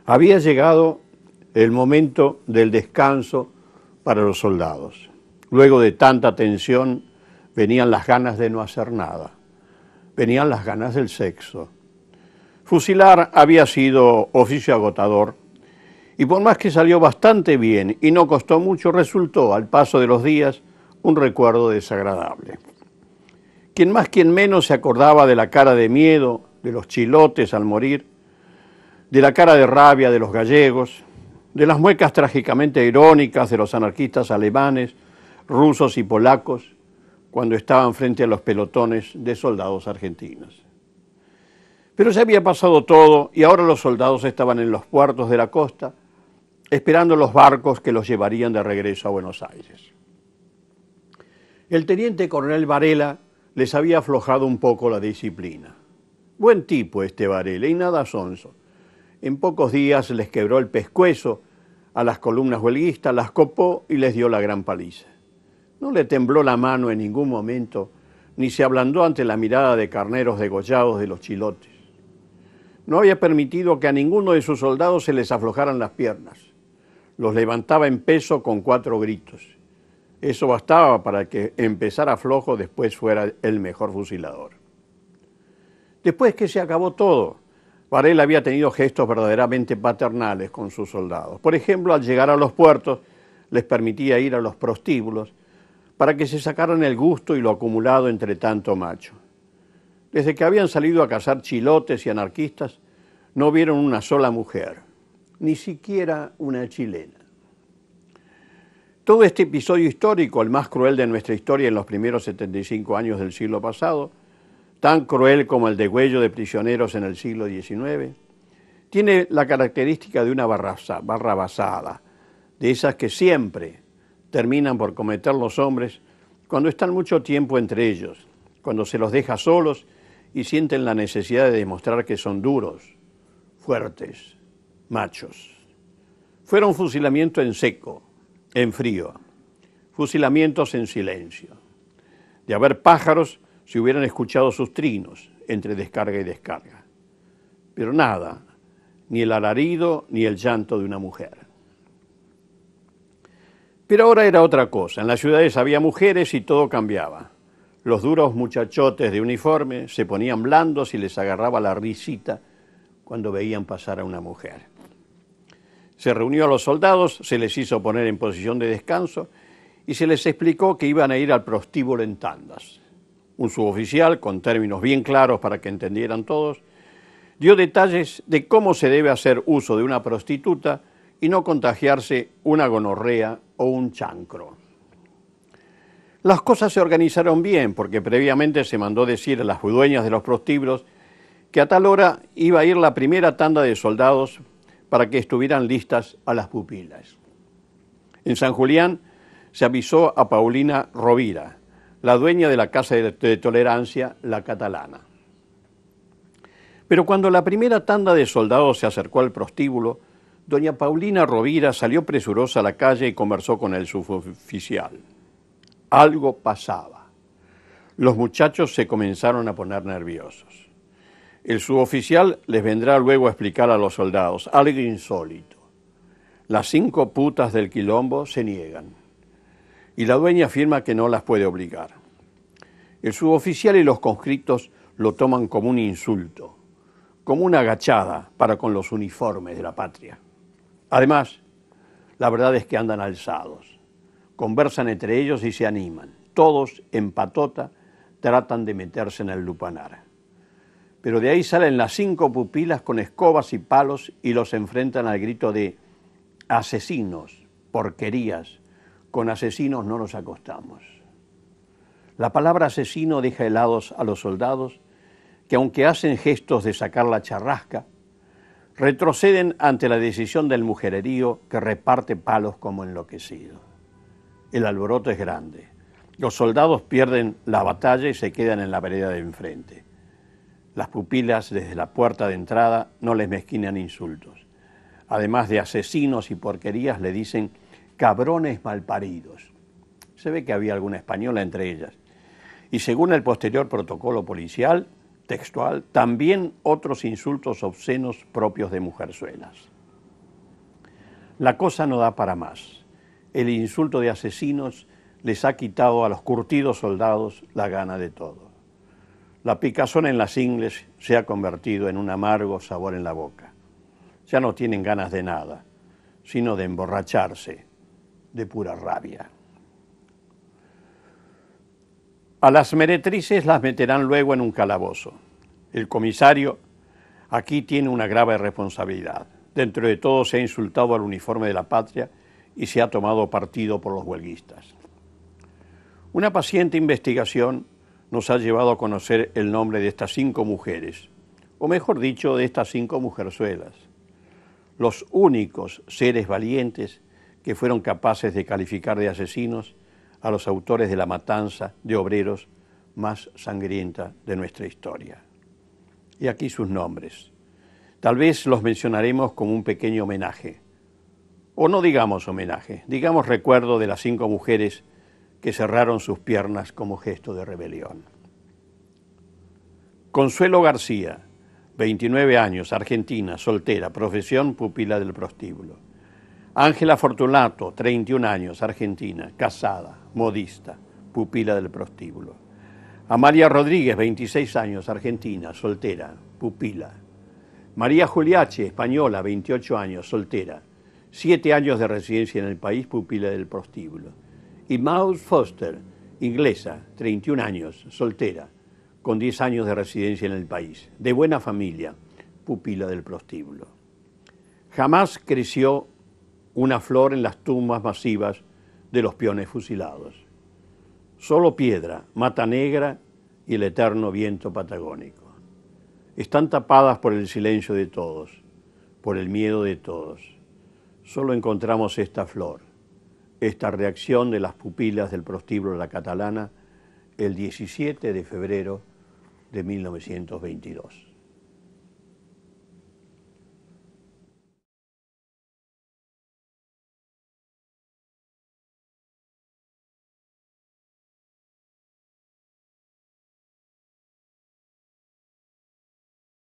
Había llegado el momento del descanso para los soldados. Luego de tanta tensión venían las ganas de no hacer nada, venían las ganas del sexo. Fusilar había sido oficio agotador y por más que salió bastante bien y no costó mucho, resultó al paso de los días un recuerdo desagradable. Quien más, quien menos se acordaba de la cara de miedo de los chilotes al morir, de la cara de rabia de los gallegos, de las muecas trágicamente irónicas de los anarquistas alemanes, rusos y polacos cuando estaban frente a los pelotones de soldados argentinos. Pero ya había pasado todo y ahora los soldados estaban en los puertos de la costa esperando los barcos que los llevarían de regreso a Buenos Aires. El teniente coronel Varela les había aflojado un poco la disciplina. Buen tipo este Varela y nada sonso. En pocos días les quebró el pescuezo a las columnas huelguistas, las copó y les dio la gran paliza. No le tembló la mano en ningún momento, ni se ablandó ante la mirada de carneros degollados de los chilotes. No había permitido que a ninguno de sus soldados se les aflojaran las piernas. Los levantaba en peso con 4 gritos. Eso bastaba para que empezara flojo, después fuera el mejor fusilador. Después que se acabó todo, Varela había tenido gestos verdaderamente paternales con sus soldados. Por ejemplo, al llegar a los puertos, les permitía ir a los prostíbulos para que se sacaran el gusto y lo acumulado entre tanto macho. Desde que habían salido a cazar chilotes y anarquistas, no vieron una sola mujer, ni siquiera una chilena. Todo este episodio histórico, el más cruel de nuestra historia en los primeros 75 años del siglo pasado, tan cruel como el degüello de prisioneros en el siglo XIX, tiene la característica de una barrabasada, de esas que siempre terminan por cometer los hombres cuando están mucho tiempo entre ellos, cuando se los deja solos y sienten la necesidad de demostrar que son duros, fuertes, machos. Fueron fusilamiento en seco, en frío, fusilamientos en silencio. De haber pájaros, se hubieran escuchado sus trinos entre descarga y descarga. Pero nada, ni el alarido ni el llanto de una mujer. Pero ahora era otra cosa. En las ciudades había mujeres y todo cambiaba. Los duros muchachotes de uniforme se ponían blandos y les agarraba la risita cuando veían pasar a una mujer. Se reunió a los soldados, se les hizo poner en posición de descanso y se les explicó que iban a ir al prostíbulo en tandas. Un suboficial, con términos bien claros para que entendieran todos, dio detalles de cómo se debe hacer uso de una prostituta y no contagiarse una gonorrea o un chancro. Las cosas se organizaron bien porque previamente se mandó decir a las dueñas de los prostíbulos que a tal hora iba a ir la primera tanda de soldados para que estuvieran listas a las pupilas. En San Julián se avisó a Paulina Rovira, la dueña de la Casa de Tolerancia, La Catalana. Pero cuando la primera tanda de soldados se acercó al prostíbulo, doña Paulina Rovira salió presurosa a la calle y conversó con el suboficial. Algo pasaba. Los muchachos se comenzaron a poner nerviosos. El suboficial les vendrá luego a explicar a los soldados algo insólito. Las 5 putas del quilombo se niegan y la dueña afirma que no las puede obligar. El suboficial y los conscriptos lo toman como un insulto, como una agachada para con los uniformes de la patria. Además, la verdad es que andan alzados, conversan entre ellos y se animan. Todos, en patota, tratan de meterse en el lupanar. Pero de ahí salen las 5 pupilas con escobas y palos y los enfrentan al grito de asesinos, porquerías, con asesinos no nos acostamos. La palabra asesino deja helados a los soldados que, aunque hacen gestos de sacar la charrasca, retroceden ante la decisión del mujererío que reparte palos como enloquecido. El alboroto es grande. Los soldados pierden la batalla y se quedan en la vereda de enfrente. Las pupilas desde la puerta de entrada no les mezquinan insultos. Además de asesinos y porquerías, le dicen cabrones malparidos. Se ve que había alguna española entre ellas. Y según el posterior protocolo policial, textual, también otros insultos obscenos propios de mujerzuelas. La cosa no da para más. El insulto de asesinos les ha quitado a los curtidos soldados la gana de todo. La picazón en las ingles se ha convertido en un amargo sabor en la boca. Ya no tienen ganas de nada, sino de emborracharse de pura rabia. A las meretrices las meterán luego en un calabozo. El comisario aquí tiene una grave responsabilidad. Dentro de todo se ha insultado al uniforme de la patria y se ha tomado partido por los huelguistas. Una paciente investigación nos ha llevado a conocer el nombre de estas 5 mujeres, o mejor dicho, de estas 5 mujerzuelas, los únicos seres valientes que fueron capaces de calificar de asesinos a los autores de la matanza de obreros más sangrienta de nuestra historia. Y aquí sus nombres. Tal vez los mencionaremos como un pequeño homenaje, o no digamos homenaje, digamos recuerdo de las 5 mujeres que cerraron sus piernas como gesto de rebelión. Consuelo García, 29 años, argentina, soltera, profesión pupila del prostíbulo. Ángela Fortunato, 31 años, argentina, casada, modista, pupila del prostíbulo. Amalia Rodríguez, 26 años, argentina, soltera, pupila. María Juliache, española, 28 años, soltera, 7 años de residencia en el país, pupila del prostíbulo. Y Maud Foster, inglesa, 31 años, soltera, con 10 años de residencia en el país, de buena familia, pupila del prostíbulo. Jamás creció una flor en las tumbas masivas de los peones fusilados. Solo piedra, mata negra y el eterno viento patagónico. Están tapadas por el silencio de todos, por el miedo de todos. Solo encontramos esta flor, esta reacción de las pupilas del prostíbulo de la Catalana el 17 de febrero de 1922.